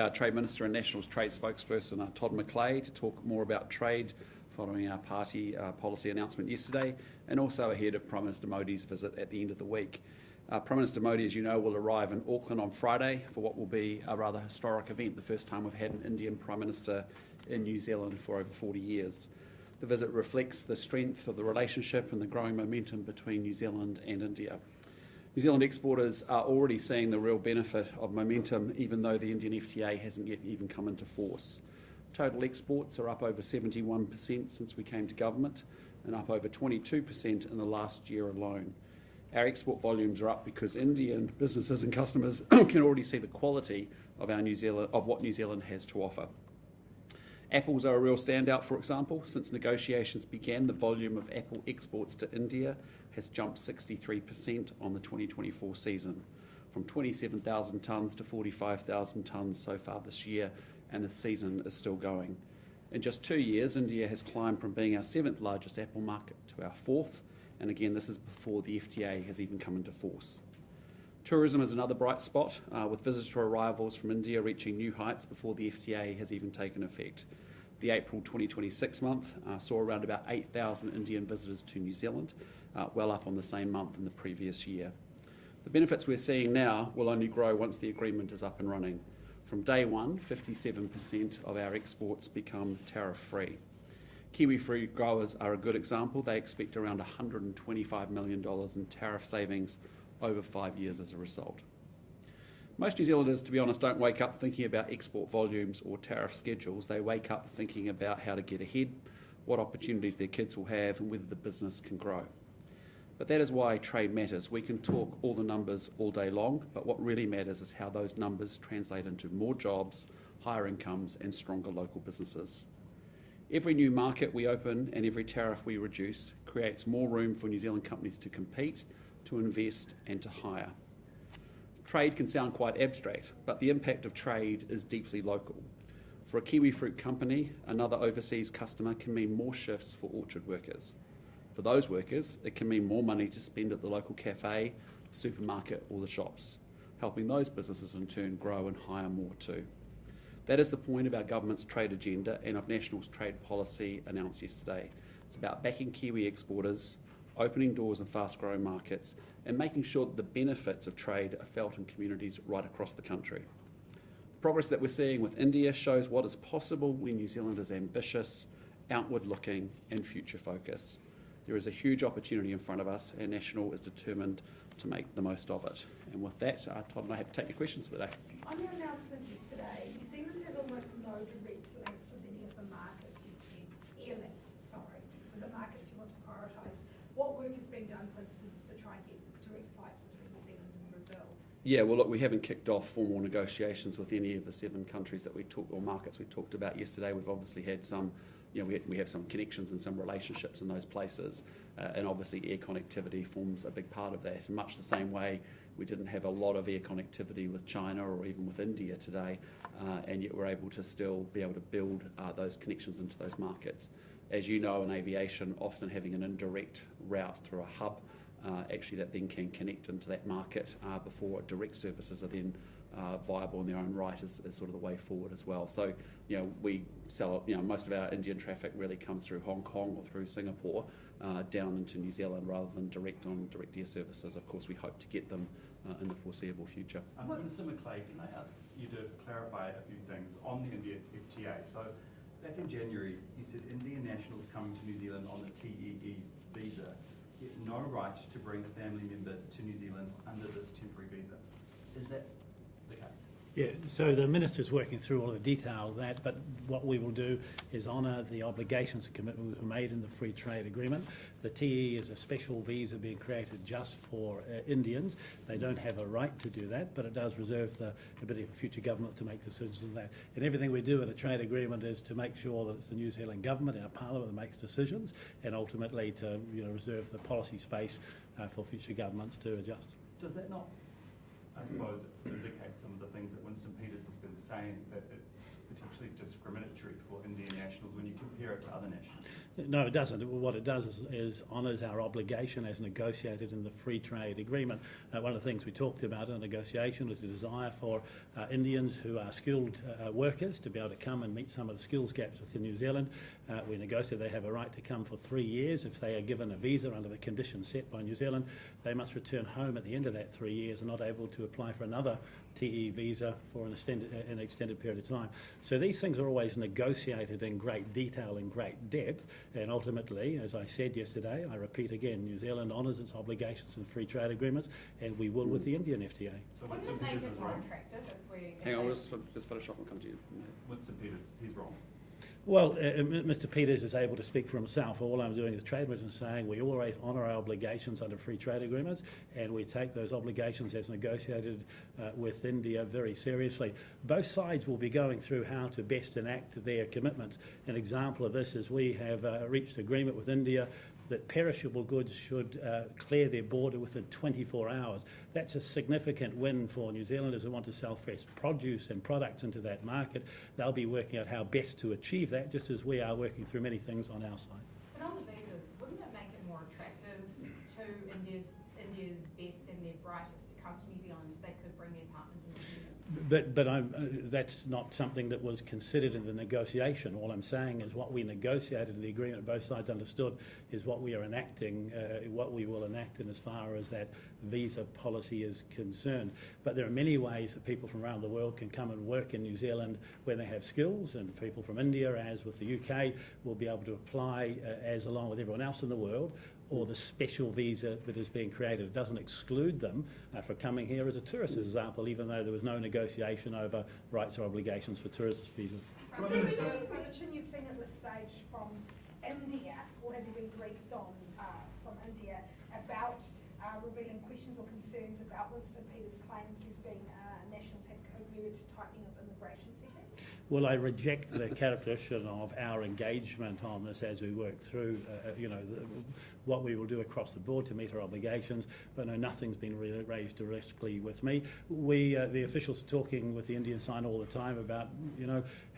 Our Trade Minister and Nationals Trade Spokesperson Todd McClay to talk more about trade following our party policy announcement yesterday, and also ahead of Prime Minister Modi's visit at the end of the week. Prime Minister Modi, as you know, will arrive in Auckland on Friday for what will be a rather historic event, the first time we've had an Indian Prime Minister in New Zealand for over 40 years. The visit reflects the strength of the relationship and the growing momentum between New Zealand and India. New Zealand exporters are already seeing the real benefit of momentum, even though the Indian FTA hasn't yet even come into force. Total exports are up over 71% since we came to government, and up over 22% in the last year alone. Our export volumes are up because Indian businesses and customers can already see the quality of what New Zealand has to offer. Apples are a real standout, for example. Since negotiations began, the volume of apple exports to India has jumped 63% on the 2024 season, from 27,000 tonnes to 45,000 tonnes so far this year, and the season is still going. In just 2 years, India has climbed from being our 7th largest apple market to our 4th, and again, this is before the FTA has even come into force. Tourism is another bright spot, with visitor arrivals from India reaching new heights before the FTA has even taken effect. The April 2026 month saw around about 8,000 Indian visitors to New Zealand, well up on the same month in the previous year. The benefits we're seeing now will only grow once the agreement is up and running. From day one, 57% of our exports become tariff-free. Kiwi fruit growers are a good example. They expect around $125 million in tariff savings over 5 years as a result. Most New Zealanders, to be honest, don't wake up thinking about export volumes or tariff schedules. They wake up thinking about how to get ahead, what opportunities their kids will have, and whether the business can grow. But that is why trade matters. We can talk all the numbers all day long, but what really matters is how those numbers translate into more jobs, higher incomes, and stronger local businesses. Every new market we open and every tariff we reduce creates more room for New Zealand companies to compete, to invest, and to hire. Trade can sound quite abstract, but the impact of trade is deeply local. For a kiwi fruit company, another overseas customer can mean more shifts for orchard workers. For those workers, it can mean more money to spend at the local cafe, supermarket, or the shops, helping those businesses in turn grow and hire more too. That is the point of our government's trade agenda and of National's trade policy announced yesterday. It's about backing Kiwi exporters, opening doors in fast-growing markets, and making sure that the benefits of trade are felt in communities right across the country. The progress that we're seeing with India shows what is possible when New Zealand is ambitious, outward-looking, and future-focused. There is a huge opportunity in front of us, and National is determined to make the most of it. And with that, Todd and I have to take your questions for the day. On your announcement yesterday, New Zealand has almost no direct links with any of the markets you've said, air links, sorry, with the markets you want to prioritise. What work is being done, for instance, to try and get direct flights between New Zealand and Brazil? Yeah, well, look, we haven't kicked off formal negotiations with any of the 7 countries that we talked, or markets we talked about yesterday. We've obviously had some, we have some connections and some relationships in those places, and obviously air connectivity forms a big part of that. In much the same way, we didn't have a lot of air connectivity with China or even with India today, and yet we're able to still be able to build those connections into those markets. As you know, in aviation, often having an indirect route through a hub, actually that then can connect into that market before direct services are then viable in their own right is sort of the way forward as well. So, we sell, most of our Indian traffic really comes through Hong Kong or through Singapore down into New Zealand rather than direct air services. Of course, we hope to get them in the foreseeable future. Minister McClay, can I ask you to clarify a few things on the India FTA? So, back in January, you said Indian nationals coming to New Zealand on the TEE visa get no right to bring a family member to New Zealand under this temporary visa. Is that the case? Yeah, so the Minister's working through all the detail of that, but what we will do is honour the obligations and commitments we made in the free trade agreement. The TE is a special visa being created just for Indians. They don't have a right to do that, but it does reserve the ability for future governments to make decisions on that. And everything we do in a trade agreement is to make sure that it's the New Zealand government, our parliament, that makes decisions, and ultimately to reserve the policy space for future governments to adjust. Does that not, I suppose, indicate some of the things that Winston Peters has been saying, that it's potentially actually discriminatory for Indian nationals when you compare it to other nationals? No, it doesn't. What it does is honours our obligation as negotiated in the free trade agreement. One of the things we talked about in the negotiation was the desire for Indians who are skilled workers to be able to come and meet some of the skills gaps within New Zealand. We negotiated they have a right to come for 3 years. If they are given a visa under the conditions set by New Zealand, they must return home at the end of that 3 years and not able to apply for another TE visa for an extended period of time. So these things are always negotiated in great detail and great depth, and ultimately, as I said yesterday, I repeat again, New Zealand honours its obligations in free trade agreements, and we will with the Indian FTA. So Wouldn't Winston it make Peters it is more wrong. attractive if we... Hang on, we'll just finish off and come to you. Winston Peters, he's wrong. Well, Mr Peters is able to speak for himself. All I'm doing is trade and saying we always honour our obligations under free trade agreements, and we take those obligations as negotiated with India very seriously. Both sides will be going through how to best enact their commitments. An example of this is we have reached agreement with India that perishable goods should clear their border within 24 hours. That's a significant win for New Zealanders who want to sell fresh produce and products into that market. They'll be working out how best to achieve that, just as we are working through many things on our side. But on the visas, wouldn't it make it more attractive to India's best and their brightest to come to New Zealand if they could bring their partners into New Zealand? But that's not something that was considered in the negotiation. All I'm saying is what we negotiated in the agreement, both sides understood, is what we are enacting, what we will enact in as far as that visa policy is concerned. But there are many ways that people from around the world can come and work in New Zealand when they have skills, and people from India, as with the UK, will be able to apply as along with everyone else in the world, or the special visa that is being created. It doesn't exclude them for coming here as a tourist, as an example, even though there was no negotiation over rights or obligations for tourist visas. Is there any information you've seen at this stage from India, or have you been briefed on from India about revealing questions or concerns about Winston Peters' claims there's been nationals had covert tightening of immigration settings? Well, I reject the characterization of our engagement on this as we work through, what we will do across the board to meet our obligations, but no, nothing's been raised directly with me. The officials are talking with the Indian side all the time about,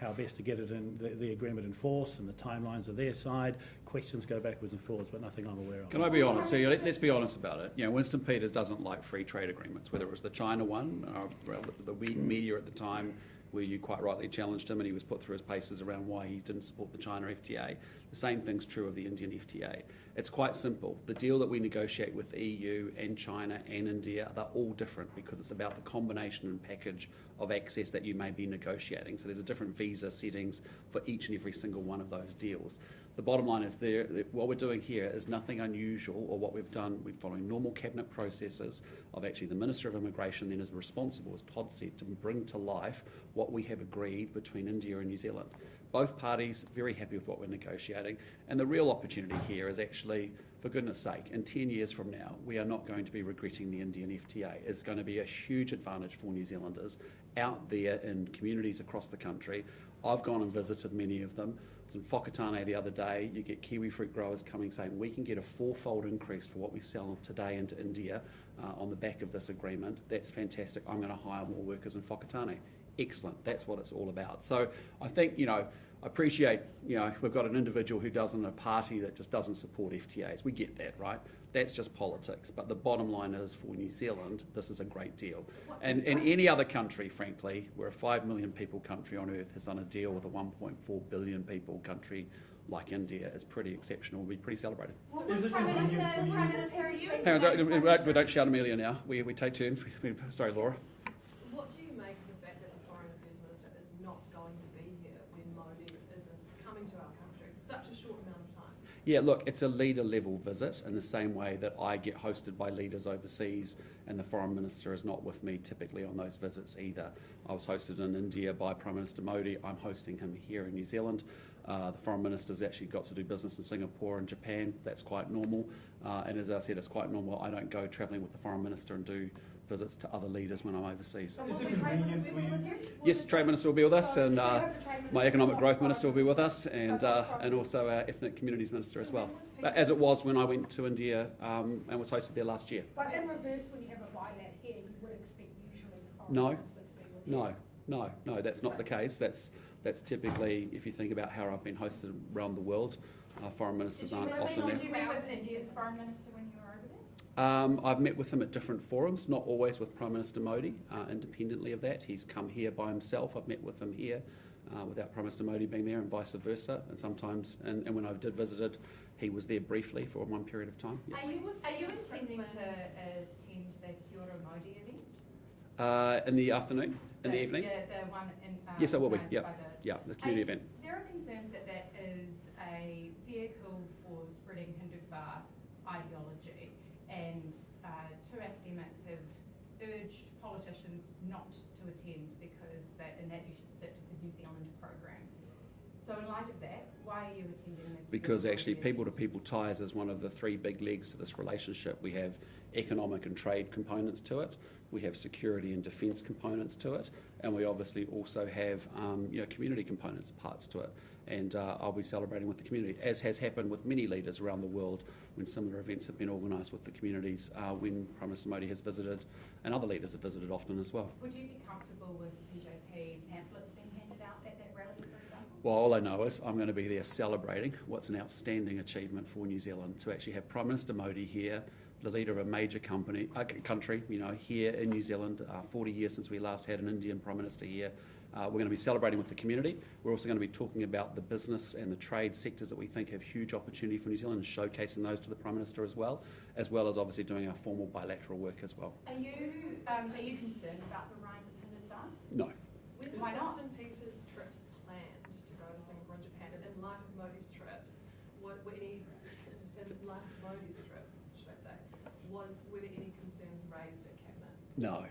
how best to get it in the agreement in force, and the timelines are their side. Questions go backwards and forwards, but nothing I'm aware of. Can I be honest? So, let's be honest about it. Winston Peters doesn't like free trade agreements, whether it was the China one, the media at the time, where you quite rightly challenged him and he was put through his paces around why he didn't support the China FTA. The same thing's true of the Indian FTA. It's quite simple. The deal that we negotiate with the EU and China and India, they're all different because it's about the combination and package of access that you may be negotiating. So there's a different visa settings for each and every single one of those deals. The bottom line is what we're doing here is nothing unusual, or what we've done, we're following normal cabinet processes of actually the Minister of Immigration then is responsible, as Todd said, to bring to life what we have agreed between India and New Zealand. Both parties very happy with what we're negotiating, and the real opportunity here is actually, for goodness sake, in 10 years from now, we are not going to be regretting the Indian FTA. It's going to be a huge advantage for New Zealanders out there in communities across the country. I've gone and visited many of them. It's in Whakatane the other day. You get kiwi fruit growers coming saying we can get a 4-fold increase for what we sell today into India on the back of this agreement. That's fantastic. I'm going to hire more workers in Whakatane. Excellent. That's what it's all about. So I think, I appreciate, we've got an individual who doesn't, a party that just doesn't support FTAs. We get that, right? That's just politics. But the bottom line is, for New Zealand, this is a great deal. And any other country, frankly, we're a 5 million people country on earth, has done a deal with a 1.4 billion people country like India is pretty exceptional. We'll be pretty celebrated. Well, Prime Minister, are you... Hang on, we don't shout Amelia now. We take turns. Sorry, Laura. What do you make of the fact that the Foreign Affairs Minister is not going to be here when Modi isn't coming to our country for such a short amount of time? Yeah, look, it's a leader-level visit in the same way that I get hosted by leaders overseas and the Foreign Minister is not with me typically on those visits either. I was hosted in India by Prime Minister Modi. I'm hosting him here in New Zealand. The Foreign Minister's actually got to do business in Singapore and Japan. That's quite normal. And as I said, it's quite normal. I don't go travelling with the Foreign Minister and do visits to other leaders when I'm overseas. So will the Trade Minister be with you? Yes, the Trade Minister will be with us, and my Economic Growth Minister will be with us, and also our Ethnic Communities Minister as well, as it was when I went to India and was hosted there last year. But in reverse, when you have a bilat here, you would expect usually the Foreign No, Minister to be with you. no. No, that's not the case. That's typically, if you think about how I've been hosted around the world, foreign ministers aren't often there. Did you meet with India's Foreign Minister when you were over there? I've met with him at different forums, not always with Prime Minister Modi. Independently of that, he's come here by himself. I've met with him here without Prime Minister Modi being there, and vice versa. And sometimes, and when I did visited, he was there briefly for one period of time. Yeah. Are you intending to attend the Kia Modi event? In the afternoon, in the evening. The one in. Yes, I will be. organised Yeah, by yeah, the community event. There are concerns that that is a vehicle for spreading Hindutva ideology, and two academics have urged politicians not to attend because and that you should stick to the New Zealand program. So in light of that, why are you attending the Because actually people-to-people ties is one of the three big legs to this relationship. We have economic and trade components to it, we have security and defence components to it, and we obviously also have community components, parts to it. And I'll be celebrating with the community, as has happened with many leaders around the world when similar events have been organised with the communities, when Prime Minister Modi has visited, and other leaders have visited often as well. Would you be comfortable with BJP pamphlets being handed out at that rally, for example? Well, all I know is I'm going to be there celebrating what's an outstanding achievement for New Zealand, to actually have Prime Minister Modi here, the leader of a major country, here in New Zealand, 40 years since we last had an Indian Prime Minister here. We're going to be celebrating with the community. We're also going to be talking about the business and the trade sectors that we think have huge opportunity for New Zealand, and showcasing those to the Prime Minister as well as obviously doing our formal bilateral work as well. Are you concerned about the rise of Hindutva? No. Why not? Winston Peters' trips planned to go to Singapore and Japan, and in light of Modi's trips, were there any concerns raised at Cabinet? No.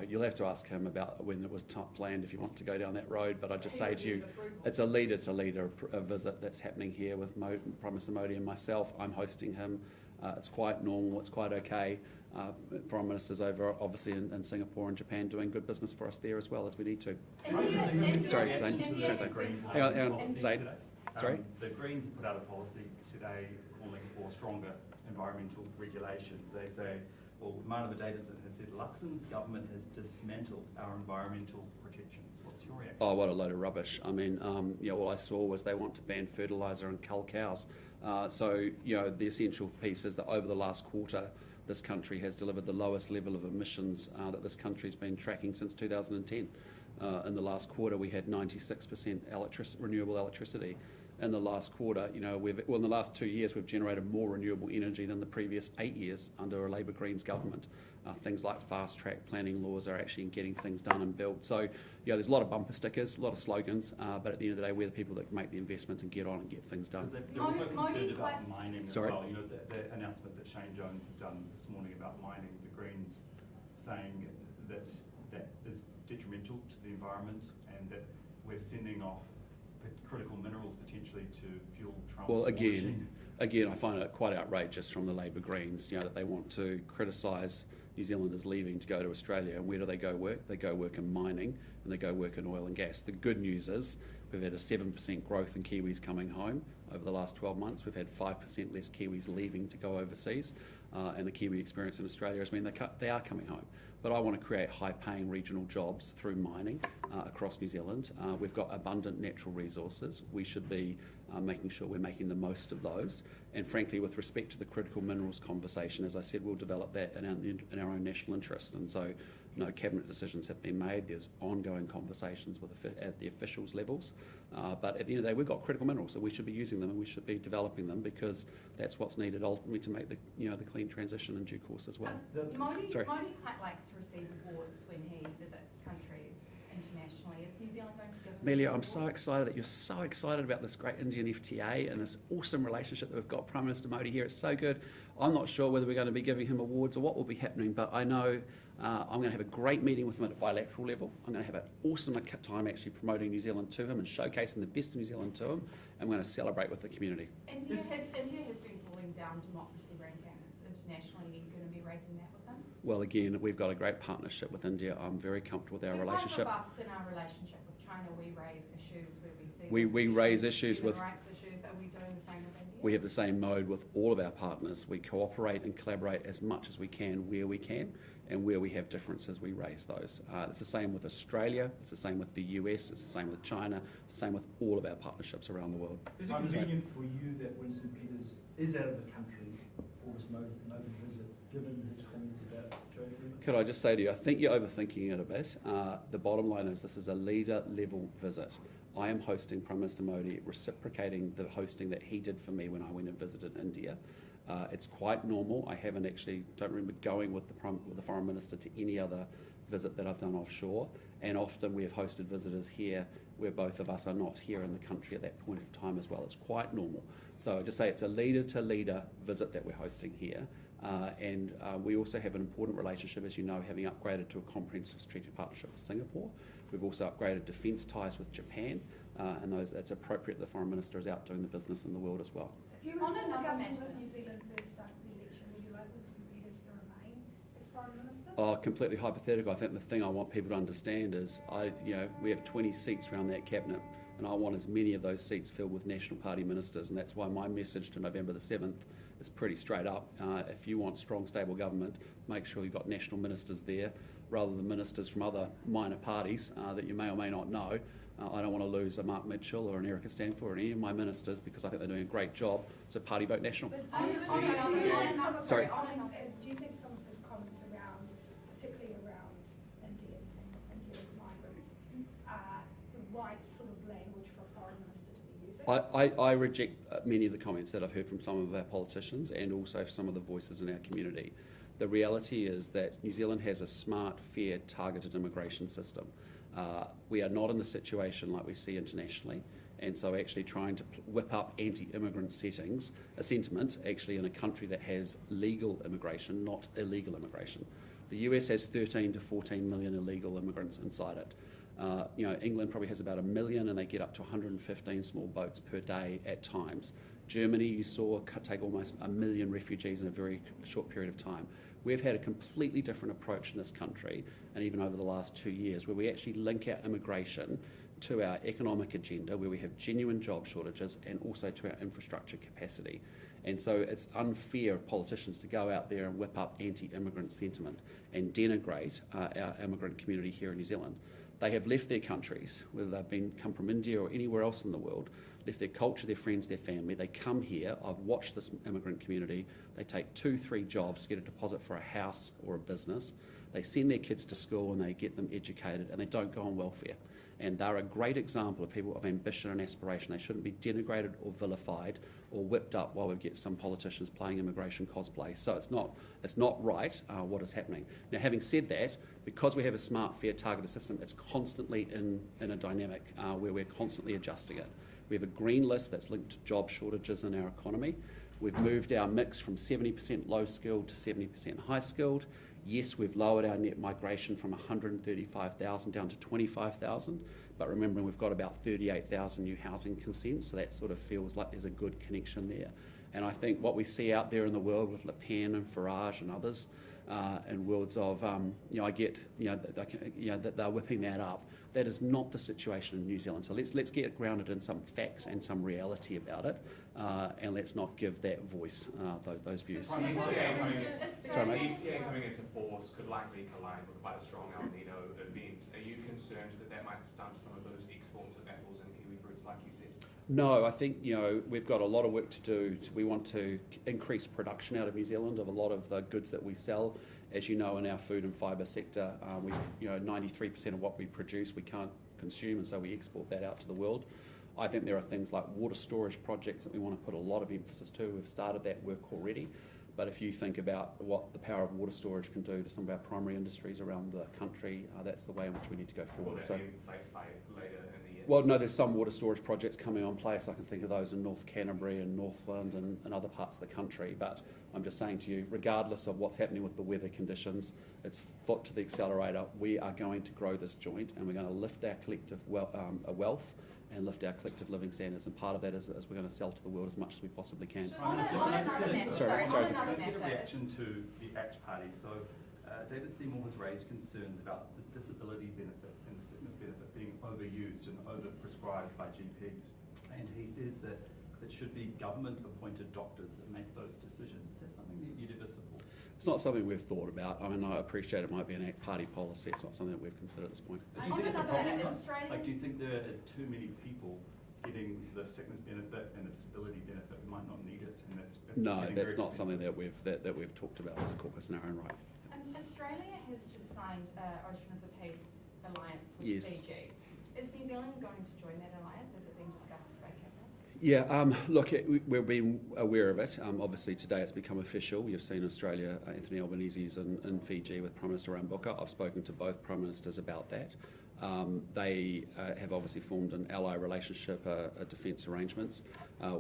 You'll have to ask him about when it was planned if you want to go down that road. But I just say to you, it's a leader-to-leader visit that's happening here with Prime Minister Modi and myself. I'm hosting him. It's quite normal. It's quite okay. Prime Ministers over, obviously, in Singapore and Japan doing good business for us there as well, as we need to. Sorry, Zane. Hang on, Zane. Sorry? The Greens put out a policy today calling for stronger environmental regulations. They say, well, Marnava Davidson has said Luxon's government has dismantled our environmental protections. What's your reaction? Oh, what a load of rubbish. I mean, all I saw was they want to ban fertiliser and cull cows. The essential piece is that over the last quarter, this country has delivered the lowest level of emissions that this country's been tracking since 2010. In the last quarter, we had 96% renewable electricity. In the last quarter, in the last 2 years, we've generated more renewable energy than the previous 8 years under a Labour Greens government. Things like fast-track planning laws are actually getting things done and built. So, there's a lot of bumper stickers, a lot of slogans, but at the end of the day, we're the people that make the investments and get on and get things done. They're also concerned about mining as Sorry? well. The announcement that Shane Jones has done this morning about mining, the Greens saying that is detrimental to the environment, and that we're sending off critical minerals potentially to fuel Trump's Well, war again, machine. I find it quite outrageous from the Labour Greens, that they want to criticise New Zealanders leaving to go to Australia. And where do they go work? They go work in mining, and they go work in oil and gas. The good news is we've had a 7% growth in Kiwis coming home over the last 12 months. We've had 5% less Kiwis leaving to go overseas. And the Kiwi experience in Australia has mean they are coming home. But I want to create high-paying regional jobs through mining across New Zealand. We've got abundant natural resources. We should be making sure we're making the most of those. And frankly, with respect to the critical minerals conversation, as I said, we'll develop that in our own national interest. And so, cabinet decisions have been made. There's ongoing conversations at the officials levels. But at the end of the day, we've got critical minerals, so we should be using them and we should be developing them, because that's what's needed ultimately to make the clean transition in due course as well. Modi Sorry. quite likes to receive awards when he visits countries internationally. Is New Zealand going to give him Amelia, I'm so excited that you're so excited about this great Indian FTA and this awesome relationship that we've got Prime Minister Modi here. It's so good. I'm not sure whether we're going to be giving him awards or what will be happening, but I know I'm going to have a great meeting with him at a bilateral level. I'm going to have an awesome time actually promoting New Zealand to him and showcasing the best of New Zealand to him. And we're going to celebrate with the community. India has been falling down democracy rankings internationally. Are you going to be raising that with him? Well, again, we've got a great partnership with India. I'm very comfortable with our relationship. Like us in our relationship with China, we raise issues where we see We raise issues human with. rights issues. Are we doing the same with India? We have the same mode with all of our partners. We cooperate and collaborate as much as we can where we can, and where we have differences, we raise those. It's the same with Australia, it's the same with the US, it's the same with China, it's the same with all of our partnerships around the world. Is it convenient for you that Winston Peters is out of the country for this motive visit, given his comments about trade agreement? Could I just say to you, I think you're overthinking it a bit. The bottom line is this is a leader-level visit. I am hosting Prime Minister Modi, reciprocating the hosting that he did for me when I went and visited India. It's quite normal. I haven't actually, don't remember going with the Foreign Minister to any other visit that I've done offshore. And often we have hosted visitors here where both of us are not here in the country at that point of time as well. It's quite normal. So I just say it's a leader-to-leader visit that we're hosting here. And we also have an important relationship, as you know, having upgraded to a comprehensive strategic partnership with Singapore. We've also upgraded defence ties with Japan, and it's appropriate the Foreign Minister is out doing the business in the world as well. If you On were in another government matter. with New Zealand first after the election, would you like Winston Peters to remain as Foreign Minister? Oh, completely hypothetical. I think the thing I want people to understand is, we have 20 seats around that cabinet, and I want as many of those seats filled with National Party ministers, and that's why my message to November the 7th is pretty straight up. If you want strong, stable government, make sure you've got national ministers there, rather than ministers from other minor parties that you may or may not know. I don't want to lose a Mark Mitchell or an Erica Stanford or any of my ministers because I think they're doing a great job. So party vote national. But Sorry. do you think some of his comments around, particularly around India and Indian migrants, are the right sort of language for a Foreign Minister to be using? I reject many of the comments that I've heard from some of our politicians and also some of the voices in our community. The reality is that New Zealand has a smart, fair, targeted immigration system. We are not in the situation like we see internationally, and so actually trying to whip up anti-immigrant sentiment actually in a country that has legal immigration, not illegal immigration. The US has 13 to 14 million illegal immigrants inside it. England probably has about 1 million, and they get up to 115 small boats per day at times. Germany, you saw, take almost 1 million refugees in a very short period of time. We've had a completely different approach in this country, and even over the last 2 years, where we actually link our immigration to our economic agenda, where we have genuine job shortages, and also to our infrastructure capacity. And so it's unfair of politicians to go out there and whip up anti-immigrant sentiment and denigrate our immigrant community here in New Zealand. They have left their countries, whether they've come from India or anywhere else in the world, left their culture, their friends, their family. They come here. I've watched this immigrant community. They take 2-3 jobs to get a deposit for a house or a business. They send their kids to school and they get them educated, and they don't go on welfare. And they're a great example of people of ambition and aspiration. They shouldn't be denigrated or vilified or whipped up while we get some politicians playing immigration cosplay. So it's not right what is happening. Now, having said that, because we have a smart, fair, targeted system, it's constantly in a dynamic where we're constantly adjusting it. We have a green list that's linked to job shortages in our economy. We've moved our mix from 70% low-skilled to 70% high-skilled. Yes, we've lowered our net migration from 135,000 down to 25,000, but remembering we've got about 38,000 new housing consents, so that sort of feels like there's a good connection there. And I think what we see out there in the world with Le Pen and Farage and others, in worlds of, I get, that they're whipping that up. That is not the situation in New Zealand. So let's get grounded in some facts and some reality about it, and let's not give that voice those views. The ETA Sorry, mate. coming into force could likely collide with quite a strong El Nino event. Are you concerned that might stunt some of those exports of apples and kiwi fruits, like you said? No, I think we've got a lot of work to do. We want to increase production out of New Zealand of a lot of the goods that we sell. As you know, in our food and fibre sector, 93% of what we produce we can't consume, and so we export that out to the world. I think there are things like water storage projects that we want to put a lot of emphasis to. We've started that work already. But if you think about what the power of water storage can do to some of our primary industries around the country, that's the way in which we need to go forward. Will that be in place by later in the year? Well, no, there's some water storage projects coming on place. I can think of those in North Canterbury and Northland and other parts of the country. But I'm just saying to you, regardless of what's happening with the weather conditions, it's foot to the accelerator. We are going to grow this joint, and we're going to lift our collective wealth and lift our collective living standards. And part of that is we're going to sell to the world as much as we possibly can. On another matter, Sorry. on another A matter, reaction to the ACT Party. So David Seymour has raised concerns about the disability benefit and the sickness benefit being overused and overprescribed by GPs. And he says that it should be government-appointed doctors that make those decisions. Is that something that you'd ever support? It's not something we've thought about. I mean, I appreciate it might be an party policy. It's not something that we've considered at this point. Do you think it's a another problem? hand, Australian- Like, do you think there is too many people getting the sickness benefit and the disability benefit who might not need it? And that's No, getting that's very not something expensive? that we've talked about as a caucus in our own right. Australia has just signed Ocean of the Peace alliance with Yes. Fiji. Is New Zealand going to join that alliance? Has it been discussed by Cabinet? Yeah, look, we've been aware of it. Obviously, today it's become official. You've seen Australia, Anthony Albanese's in Fiji with Prime Minister Rambuka. I've spoken to both Prime Ministers about that. They have obviously formed an ally relationship, a defence arrangements.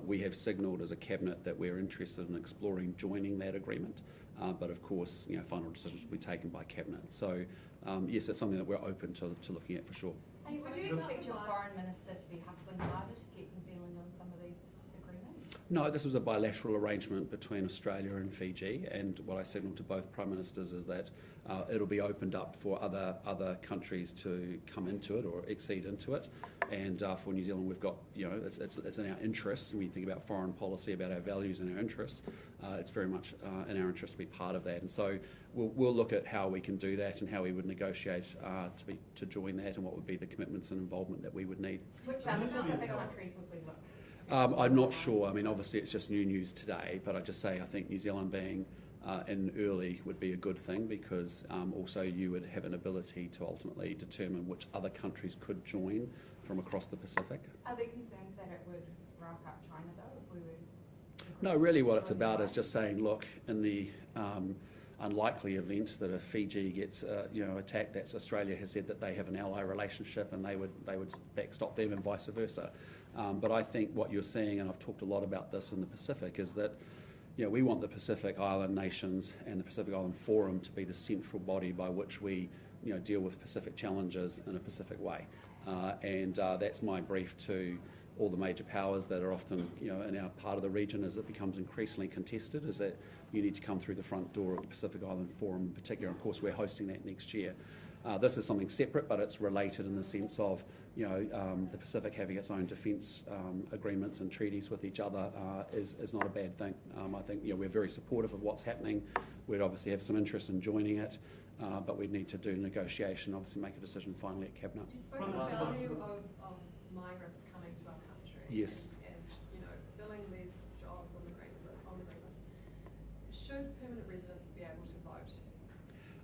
We have signalled as a Cabinet that we're interested in exploring joining that agreement. But of course, final decisions will be taken by Cabinet. So yes, it's something that we're open to looking at for sure. Hey, would you expect your Foreign Minister to be hustling harder to get New Zealand on some of these agreements? No, this was a bilateral arrangement between Australia and Fiji, and what I signalled to both Prime Ministers is that it'll be opened up for other countries to come into it or accede into it. And for New Zealand, we've got, it's in our interests. When you think about foreign policy, about our values and our interests, it's very much in our interest to be part of that. And so we'll look at how we can do that and how we would negotiate to join that and what would be the commitments and involvement that we would need. Which other specific countries would we look? I'm not sure. I mean, obviously it's just new news today, but I just say I think New Zealand being in early would be a good thing because also you would have an ability to ultimately determine which other countries could join from across the Pacific. Are there concerns that it would rock up China though if we were? No, really what it's about is just saying, look, in the unlikely event that if Fiji gets attacked, that's Australia has said that they have an ally relationship and they would backstop them and vice versa. But I think what you're seeing, and I've talked a lot about this in the Pacific, is that we want the Pacific Island nations and the Pacific Island Forum to be the central body by which we deal with Pacific challenges in a Pacific way. And that's my brief to all the major powers that are often in our part of the region as it becomes increasingly contested, is that you need to come through the front door of the Pacific Island Forum in particular. Of course, we're hosting that next year. This is something separate, but it's related in the sense of the Pacific having its own defence agreements and treaties with each other is not a bad thing. I think we're very supportive of what's happening. We'd obviously have some interest in joining it, but we'd need to do negotiation, obviously make a decision finally at Cabinet. You spoke of the value of migrants coming to our country. Yes. And filling these jobs on the green list. Should permanent residents be able to vote?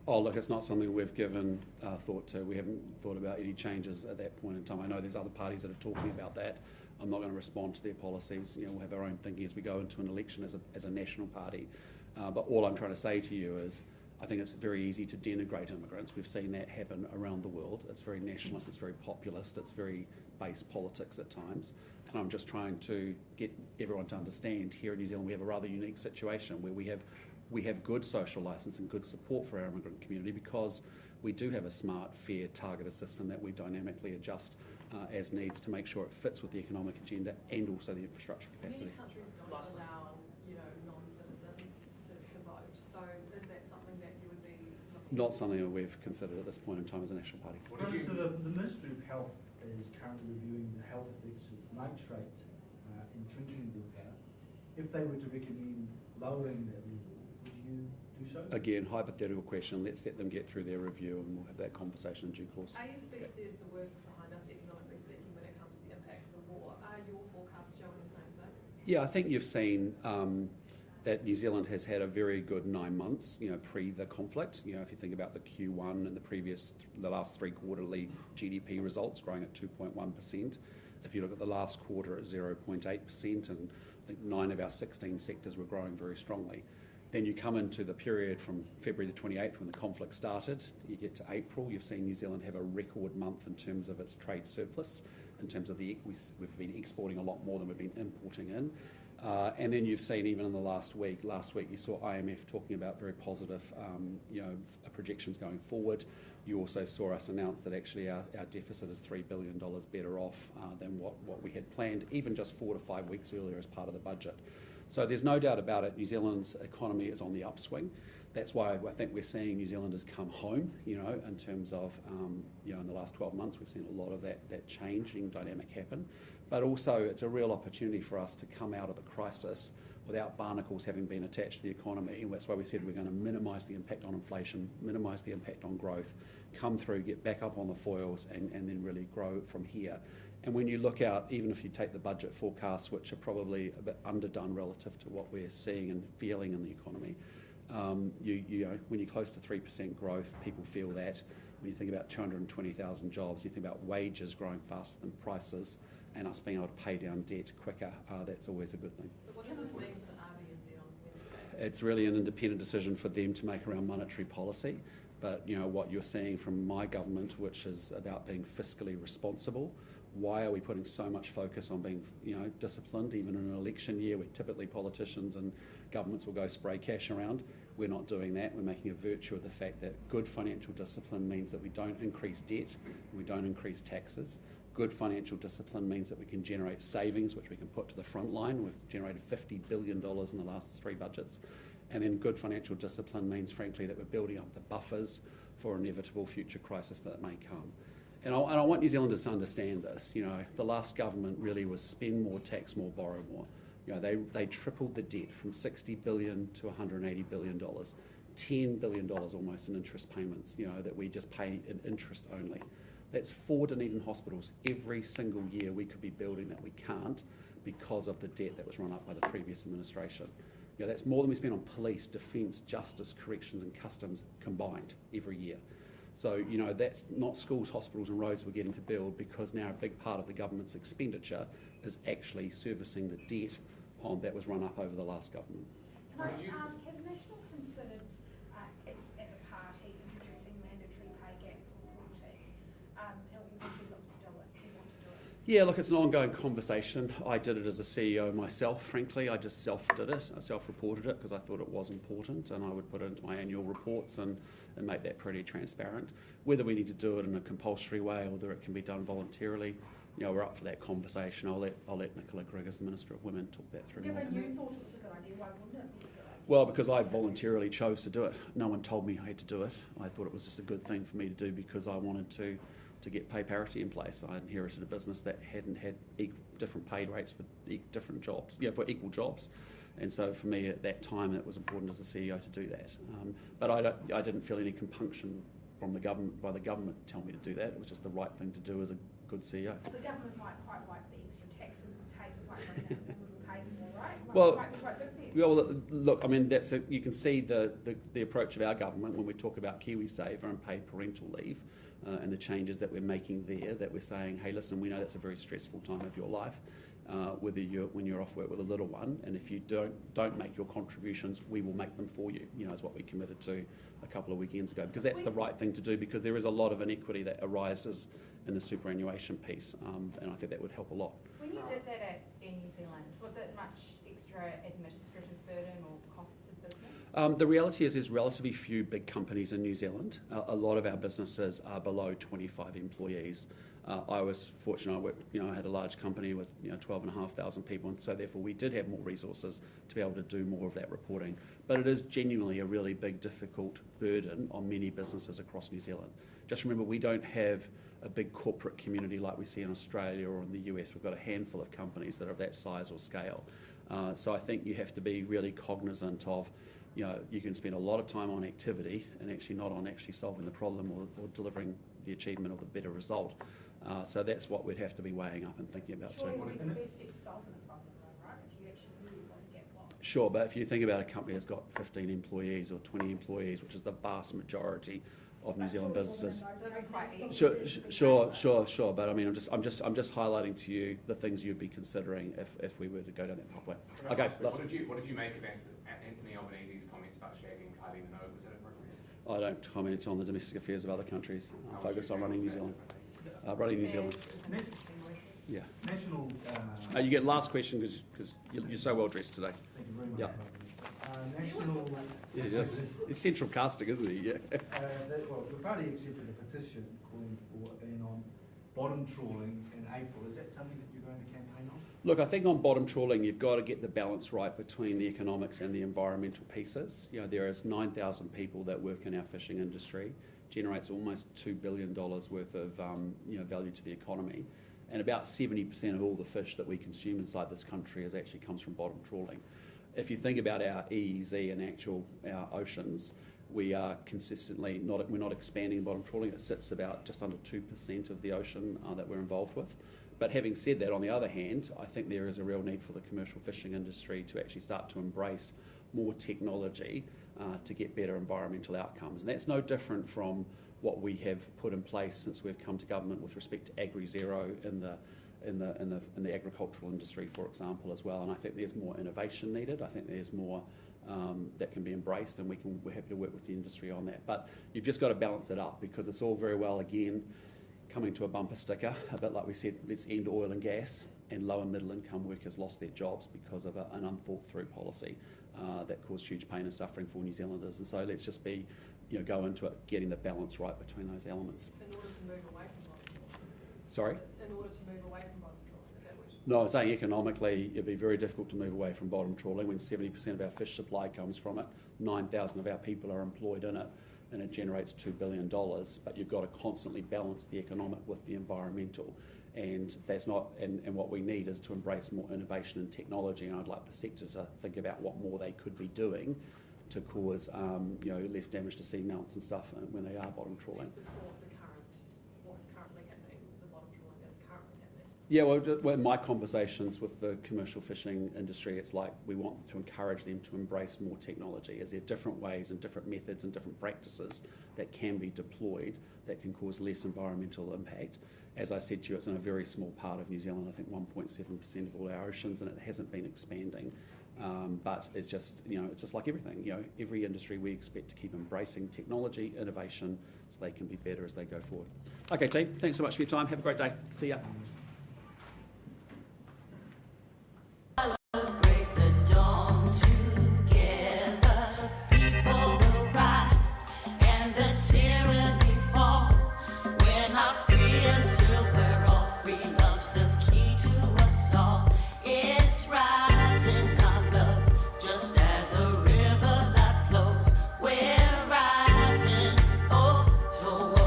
Oh, look, it's not something we've given thought to. We haven't thought about any changes at that point in time. I know there's other parties that are talking about that. I'm not going to respond to their policies. We'll have our own thinking as we go into an election as a national party. But all I'm trying to say to you is I think it's very easy to denigrate immigrants. We've seen that happen around the world. It's very nationalist, it's very populist, it's very base politics at times. And I'm just trying to get everyone to understand here in New Zealand we have a rather unique situation where we have good social licence and good support for our immigrant community because we do have a smart, fair, targeted system that we dynamically adjust as needs to make sure it fits with the economic agenda and also the infrastructure capacity. Many countries don't allow, non-citizens to vote. So is that something that you would be looking Not something that we've considered at this point in time as a national party. So the Ministry of Health is currently reviewing the health effects of nitrate in drinking water. If they were to recommend lowering that level, would you do so? Again, hypothetical question. Let's let them get through their review and we'll have that conversation in due course. ASB says the worst is behind us economically speaking when it comes to the impacts of the war. Are your forecasts showing the same thing? Yeah, I think you've seen that New Zealand has had a very good 9 months, pre the conflict. If you think about the Q1 and the last three quarterly GDP results growing at 2.1%. If you look at the last quarter at 0.8%, and I think 9 of our 16 sectors were growing very strongly. Then you come into the period from February the 28th when the conflict started, you get to April, you've seen New Zealand have a record month in terms of its trade surplus, in terms of we've been exporting a lot more than we've been importing in. And then you've seen even in the last week you saw IMF talking about very positive projections going forward. You also saw us announce that actually our deficit is $3 billion better off than what we had planned, even just 4 to 5 weeks earlier as part of the budget. So there's no doubt about it, New Zealand's economy is on the upswing. That's why I think we're seeing New Zealanders come home, in terms of, in the last 12 months we've seen a lot of that changing dynamic happen. But also it's a real opportunity for us to come out of the crisis without barnacles having been attached to the economy. And that's why we said we're going to minimise the impact on inflation, minimise the impact on growth, come through, get back up on the foils and then really grow from here. And when you look out, even if you take the budget forecasts, which are probably a bit underdone relative to what we're seeing and feeling in the economy, when you're close to 3% growth, people feel that. When you think about 220,000 jobs, you think about wages growing faster than prices and us being able to pay down debt quicker, that's always a good thing. So what does this mean for the RNZ on Wednesday? It's really an independent decision for them to make around monetary policy. But what you're seeing from my government, which is about being fiscally responsible, why are we putting so much focus on being disciplined, even in an election year where typically politicians and governments will go spray cash around? We're not doing that. We're making a virtue of the fact that good financial discipline means that we don't increase debt and we don't increase taxes. Good financial discipline means that we can generate savings, which we can put to the front line. We've generated $50 billion in the last 3 budgets. And then good financial discipline means, frankly, that we're building up the buffers for an inevitable future crisis that may come. And I want New Zealanders to understand this. The last government really was spend more, tax more, borrow more. They tripled the debt from $60 billion to $180 billion. $10 billion almost in interest payments, that we just pay in interest only. That's 4 Dunedin hospitals every single year we could be building that we can't because of the debt that was run up by the previous administration. That's more than we spend on police, defence, justice, corrections and customs combined every year. So, that's not schools, hospitals and roads we're getting to build, because now a big part of the government's expenditure is actually servicing the debt that was run up over the last government. Can I just ask, has National considered, as a party, introducing mandatory pay gap reporting? And would you look to do it? Do you want to do it? Yeah, look, it's an ongoing conversation. I did it as a CEO myself, frankly. I just self-did it. I self-reported it because I thought it was important, and I would put it into my annual reports and make that pretty transparent. Whether we need to do it in a compulsory way or whether it can be done voluntarily, we're up for that conversation. I'll let Nicola Grigg, as the Minister of Women, talk that through. Given you thought it was a good idea, why wouldn't it be a good idea? Well, because I voluntarily chose to do it. No one told me I had to do it. I thought it was just a good thing for me to do because I wanted to get pay parity in place. I inherited a business that hadn't had different pay rates for different jobs, for equal jobs. And so for me at that time it was important as a CEO to do that. But I didn't feel any compunction from the government, by the government to tell me to do that. It was just the right thing to do as a good CEO. The government might quite like the extra tax and take it right now and would pay them more, right? Well, Might be quite good for you. well, look, I mean, you can see the approach of our government when we talk about KiwiSaver and paid parental leave and the changes that we're making there, that we're saying, hey, listen, we know that's a very stressful time of your life, when you're off work with a little one, and if you don't make your contributions, we will make them for you, is what we committed to a couple of weekends ago, because that's the right thing to do, because there is a lot of inequity that arises in the superannuation piece, and I think that would help a lot. When you did that at Air New Zealand, was it much extra administrative burden or cost to business? The reality is there's relatively few big companies in New Zealand. A lot of our businesses are below 25 employees. I was fortunate. I had a large company with 12,500 people, and so therefore we did have more resources to be able to do more of that reporting. But it is genuinely a really big, difficult burden on many businesses across New Zealand. Just remember, we don't have a big corporate community like we see in Australia or in the US. We've got a handful of companies that are of that size or scale. So I think you have to be really cognizant of, you can spend a lot of time on activity and actually not on actually solving the problem or delivering the achievement of the better result. So that's what we'd have to be weighing up and thinking about Surely too. it would be the first step to solving the problem, though, right? If you actually really want to get what. Sure, but if you think about a company that's got 15 employees or 20 employees, which is the vast majority of New Zealand businesses. Sure. But I mean, I'm just highlighting to you the things you'd be considering if we were to go down that pathway. Okay. What did you make of Anthony Albanese's comments about shagging Kylie Minogue? Was that appropriate? I don't comment on the domestic affairs of other countries. I'm focused on running New Zealand. Running New Zealand. Yeah. National. You get last question because you're so well dressed today. Thank you very much. Yeah. National. Yes. He's central casting, isn't he? Yeah. Well, the party accepted a petition calling for a ban on bottom trawling in April. Is that something that you're going to campaign on? Look, I think on bottom trawling, you've got to get the balance right between the economics and the environmental pieces. You know, there is 9,000 people that work in our fishing industry, generates almost $2 billion worth of value to the economy, and about 70% of all the fish that we consume inside this country actually comes from bottom trawling. If you think about our EEZ and our oceans, we are consistently we're not expanding bottom trawling. It sits about just under 2% of the ocean that we're involved with. But having said that, on the other hand, I think there is a real need for the commercial fishing industry to actually start to embrace more technology to get better environmental outcomes. And that's no different from what we have put in place since we've come to government with respect to Agri-Zero in the agricultural industry, for example, as well. And I think there's more innovation needed. I think there's more that can be embraced, and we're happy to work with the industry on that. But you've just got to balance it up, because it's all very well, again, coming to a bumper sticker, a bit like we said, let's end oil and gas, and low and middle income workers lost their jobs because of an unthought through policy that caused huge pain and suffering for New Zealanders. And so let's just go into it getting the balance right between those elements. In order to move away from bottom trawling. Sorry? In order to move away from bottom trawling, is that what you... No, I'm saying economically it'd be very difficult to move away from bottom trawling when 70% of our fish supply comes from it, 9,000 of our people are employed in it, and it generates $2 billion, but you've got to constantly balance the economic with the environmental. And that's not, and what we need is to embrace more innovation and technology, and I'd like the sector to think about what more they could be doing to cause less damage to seamounts and stuff when they are bottom trawling. So you support what's currently happening, the bottom trawling that's currently happening? Yeah, well, in my conversations with the commercial fishing industry, it's like we want to encourage them to embrace more technology. Is there different ways and different methods and different practices that can be deployed that can cause less environmental impact? As I said to you, it's in a very small part of New Zealand, I think 1.7% of all our oceans, and it hasn't been expanding. But it's just, it's just like everything. Every industry we expect to keep embracing technology, innovation, so they can be better as they go forward. Okay, team, thanks so much for your time. Have a great day. See ya.